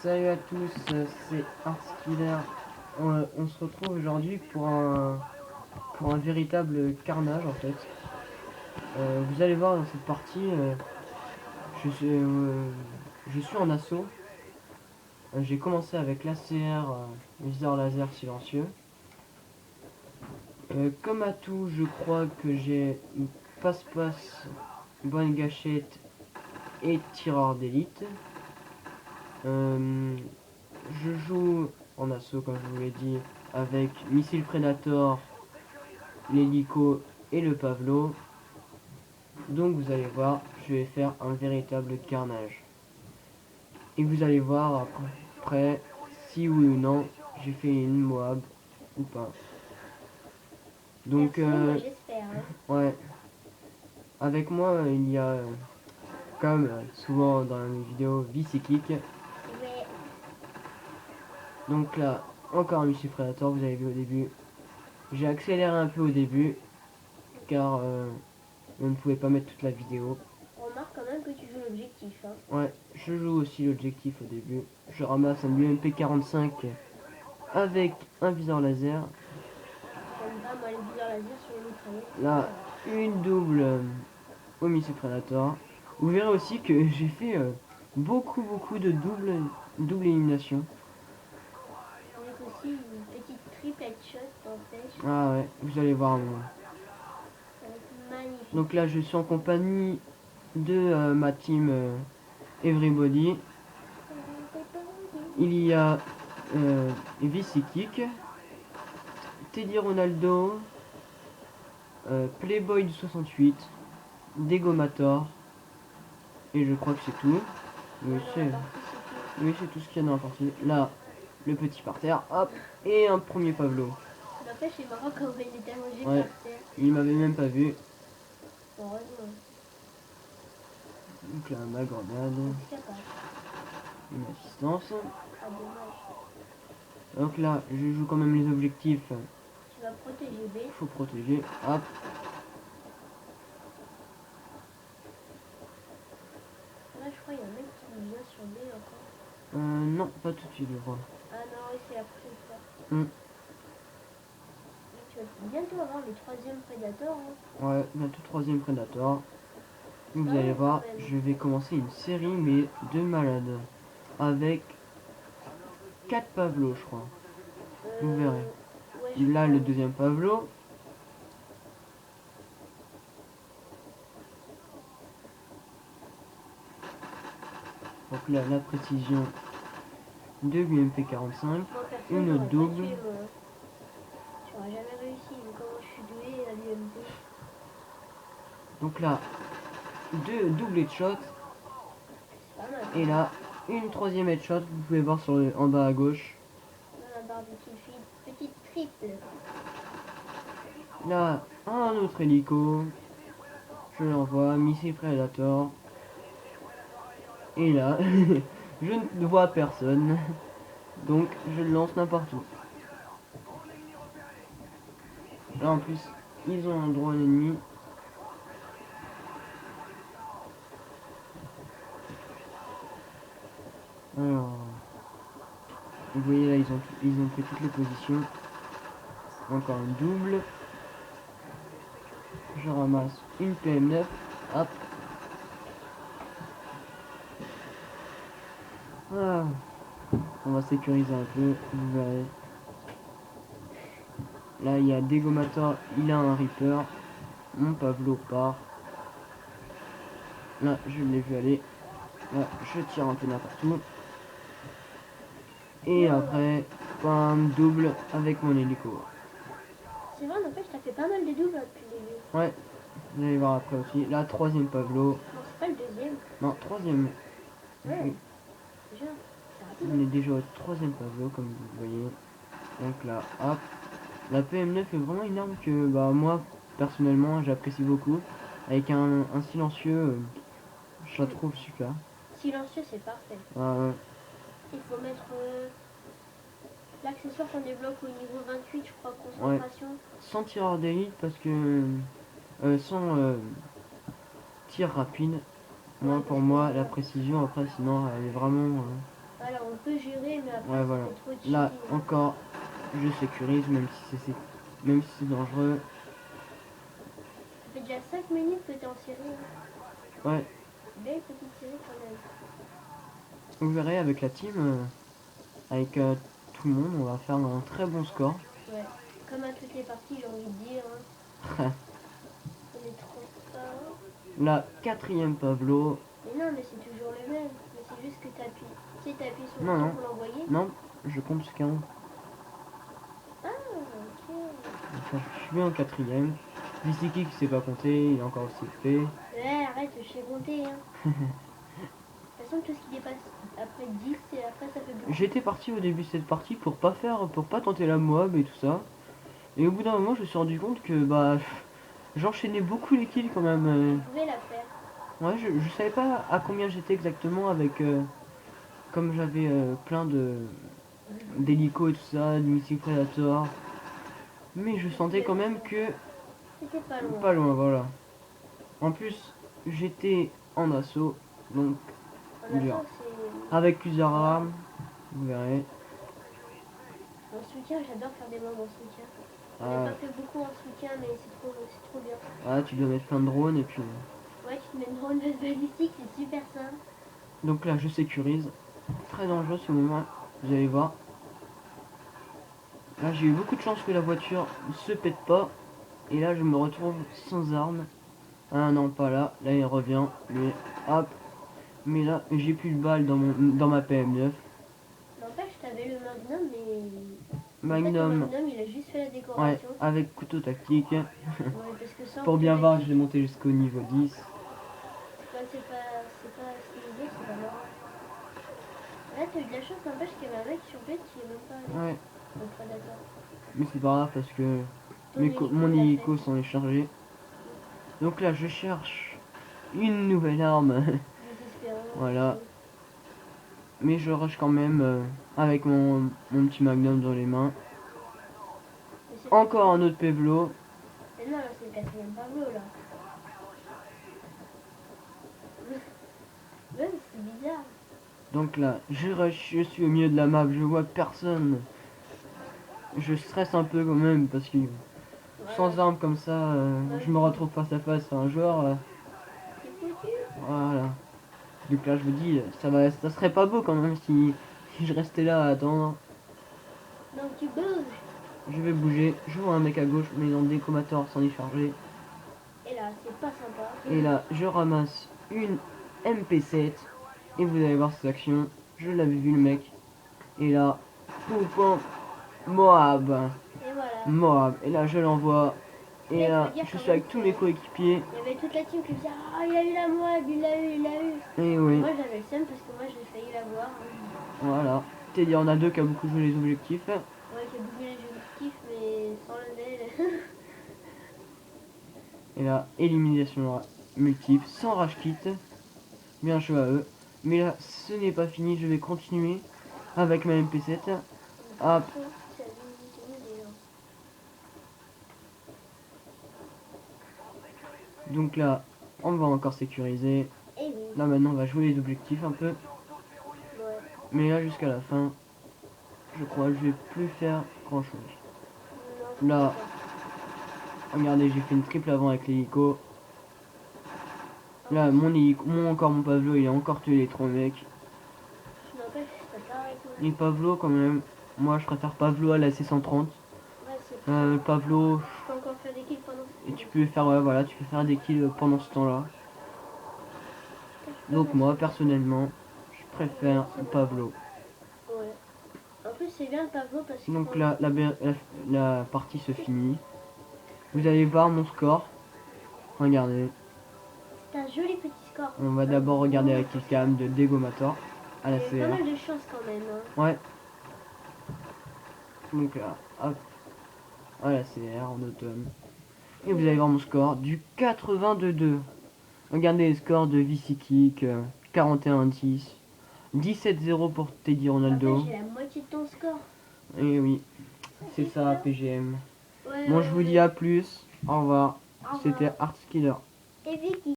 Salut à tous, c'est Artskiller. On se retrouve aujourd'hui pour un véritable carnage en fait. Vous allez voir dans cette partie, je suis en assaut. J'ai commencé avec l'ACR, viseur laser silencieux. Comme atout, je crois que j'ai passe-passe, bonne gâchette et tireur d'élite. Je joue en assaut, comme je vous l'ai dit, avec Missile Predator, l'hélico et le Pavlo. Donc vous allez voir, je vais faire un véritable carnage. Et vous allez voir après si oui ou non j'ai fait une Moab ou pas. Donc moi j'espère. ouais, avec moi il y a comme souvent dans les vidéos Vicyclic. Ouais. Donc là encore un Missile Predator, vous avez vu au début. J'ai accéléré un peu au début car on ne pouvait pas mettre toute la vidéo. On remarque quand même que tu joues l'objectif. Hein. Ouais, je joue aussi l'objectif au début. Je ramasse un UMP45 avec un viseur laser. J'aime pas moi les viseurs laser sur les mitraillettes. Là, une double au missile Predator. Vous verrez aussi que j'ai fait beaucoup de double élimination. Avec aussi une petite triple headshot n'empêche. Ah ouais, vous allez voir. Magnifique. Donc là, je suis en compagnie de ma team Everybody. Il y a Vicyclic, Teddy Ronaldo, Playboy du 68, Degomator, et je crois que c'est tout. Oui, c'est tout ce qu'il y a dans la partie. Là, le petit par terre, hop, et un premier Pavlo. N'empêche, c'est marrant quand il était allongé Ouais, par terre. il m'avait même pas vu. Heureusement. Donc là, ma grenade, une assistance. Ah, dommage. Donc là, je joue quand même les objectifs. Tu vas protéger B. Faut protéger, hop. Là, je crois qu'il y a un mec qui vient sur B encore. Non, pas tout de suite, je crois. Ah non, oui, c'est la prochaine fois. Tu vas bientôt avoir les troisièmes prédateurs. Hein. Ouais, bientôt troisième Predator. Vous allez voir, je vais commencer une série, mais de malades. Avec 4 Pavlos, je crois. Vous verrez. Ouais, Là, le deuxième Pavlo. Donc là, la précision de l'UMP45. Une double. Tu n'auras jamais réussi, vu comment je suis doué à l'UMP. Donc là, deux double headshot. Et là, une troisième headshot. Vous pouvez voir sur en bas à gauche. Dans la barre de Battlefield, petite triple. Là, un autre hélico. Je l'envoie, missile Predator. Et là, je ne vois personne. Donc, je le lance n'importe où. Là, en plus, ils ont un drone ennemi. Alors, vous voyez là, ils ont pris toutes les positions. Encore une double. Je ramasse une PM9. Hop. Voilà. On va sécuriser un peu, vous verrez. Là, il y a Degomator, il a un Reaper. Mon Pavlo part. Là, je l'ai vu aller. Là, je tire un peu n'importe où. Et après, bam, double avec mon hélico. C'est vrai, n'empêche, t'as fait pas mal de doubles depuis le début. Ouais, vous allez voir après aussi. Là, troisième Pavlo. Non, c'est pas le deuxième. Non, troisième. Ouais. Déjà, On est déjà au troisième Pavlo, comme vous voyez. Donc là, hop. La PM9 est vraiment une arme que bah, moi, personnellement, j'apprécie beaucoup. Avec un silencieux, je la trouve super. Silencieux, c'est parfait. Il faut mettre l'accessoire qu'on débloque au niveau 28, je crois, concentration. Ouais. Sans tireur d'élite parce que sans tir rapide. Moi, pour moi, la précision après, sinon, elle est vraiment Voilà, on peut gérer, mais après, Ouais, ça voilà. fait trop cheaté. Là, encore, je sécurise, même si c'est dangereux. Ça fait déjà 5 minutes que t'es en série. Hein. Ouais, Belle petite série quand même. vous verrez avec la team, avec tout le monde, on va faire un très bon score. Ouais. Comme à toutes les parties, j'ai envie de dire. Hein. On est trop fort. La quatrième Pavlo. Mais non, mais c'est toujours le même. Mais c'est juste que t'appuies. Tu sais, t'appuies sur le Non, bouton non, pour l'envoyer. non, je compte jusqu'à 1. Ah, ok. Enfin, je suis bien en quatrième. Visiki qui sait pas compter, il est encore aussi fait. Ouais, arrête, je sais compter. Hein. De toute façon, tout ce qui dépasse après 10, et après ça fait beaucoup. J'étais parti au début de cette partie pour pas tenter la mob et tout ça. Et au bout d'un moment, je me suis rendu compte que bah j'enchaînais beaucoup les kills quand même. Tu pouvais la faire. Ouais, je savais pas à combien j'étais exactement avec comme j'avais plein de d'hélicos et tout ça, de missiles Predator. Mais je sentais quand même que C'était pas loin. pas loin, voilà. En plus, j'étais en assaut, donc En dur. assaut, c'est. Avec plusieurs armes, vous verrez. En soutien, j'adore faire des mobs en soutien. On Ah, n'a pas fait beaucoup en soutien, mais c'est trop bien. ah, tu dois mettre plein de drones et puis. Ouais, tu te mets une drone balistique, c'est super simple. Donc là, je sécurise. Très dangereux ce moment, vous allez voir. Là, j'ai eu beaucoup de chance que la voiture ne se pète pas. Et là, je me retrouve sans arme. Ah non, pas là. Là, il revient. Mais hop. Mais là, j'ai plus de balles dans ma PM9. N'empêche, t'avais le Magnum, mais. Magnum. En fait, le Magnum, il a juste fait la Ouais, décoration. avec couteau tactique. Ouais, parce que sans Pour bien couteau voir, tactique, je l'ai monté jusqu'au niveau 10. c'est pas stylisé, c'est pas marrant. Là, t'as eu de la chance, n'empêche qu'il y avait un mec sur bête qui est même pas allé. Ouais, Donc, Predator. mais c'est pas grave parce que Ton hélico, mon il l'a hélico fait. s'en est chargé. Donc là, je cherche une nouvelle arme. Désespérant. Voilà. Mais je rush quand même avec mon petit magnum dans les mains. Mais c'est Encore un autre Pevlo. Mais non, là, c'est le quatrième Pablo, là. Ouais, c'est bizarre. Donc là, je rush, je suis au milieu de la map, je vois personne. Je stresse un peu quand même parce que sans Voilà. arme comme ça, je me retrouve face à face à un joueur. C'est foutu. Voilà. Donc là, je me dis, ça serait pas beau quand même si je restais là à attendre. Donc, tu bouges. Je vais bouger, je vois un mec à gauche, mais dans le décomateur s'en est chargé. Et là, c'est pas sympa. Et là, je ramasse une MP7. Et vous allez voir cette action. Je l'avais vu le mec. Et là, poupon, Moab. Et voilà. Moab. Et là, je l'envoie. Et Là, il là, faut dire je quand suis même avec tous que- mes coéquipiers. Il y avait toute la team qui disait ah, il a eu la Moab, il l'a eu, il l'a eu. Et oui, Moi, j'avais le seum parce que moi, j'ai failli l'avoir. voilà. C'est-à-dire, on a deux qui a beaucoup joué les objectifs. Ouais, j'ai bouclé les objectifs, mais sans level. Et là, élimination multiple, sans rage kit. Bien joué à eux. Mais là, ce n'est pas fini. Je vais continuer avec ma MP7. Hop. Donc là, on va encore sécuriser. Et oui. Là maintenant on va jouer les objectifs un peu. Ouais. Mais là jusqu'à la fin, je crois que je vais plus faire grand chose. Non, Là, je sais regardez, j'ai fait une triple avant avec l'hélico. Là, mon hélico, encore mon Pavlo, il a encore tué les 3 mecs. pas. N'empêche, t'as pas arrêté. Et Pavlo quand même, moi je préfère Pavlo à la C130. Ouais, c'est Pavlo, Tu peux encore faire des kills pendant ce et tu peux faire, ouais, voilà, tu peux faire des kills pendant ce temps-là. Donc moi personnellement, je préfère Pavlo. Ouais. En plus, c'est bien le Pavlo parce que. Donc là, la partie se finit. Vous allez voir mon score. Regardez. C'est un joli petit score. On va d'abord regarder la killcam de Degomator à la Il y a pas CR. mal de chance quand même. Hein. Ouais. Donc là, hop. À la CR en automne. Et vous allez voir mon score du 82-2. Regardez les scores de VC-Kick, 41-10, 17-0 pour Teddy Ronaldo. Après, j'ai la moitié de ton score. Et oui, c'est ça PGM. Ouais, Bon, je vous dis à plus. Au revoir. Au revoir. C'était Artskiller. Et Vicky.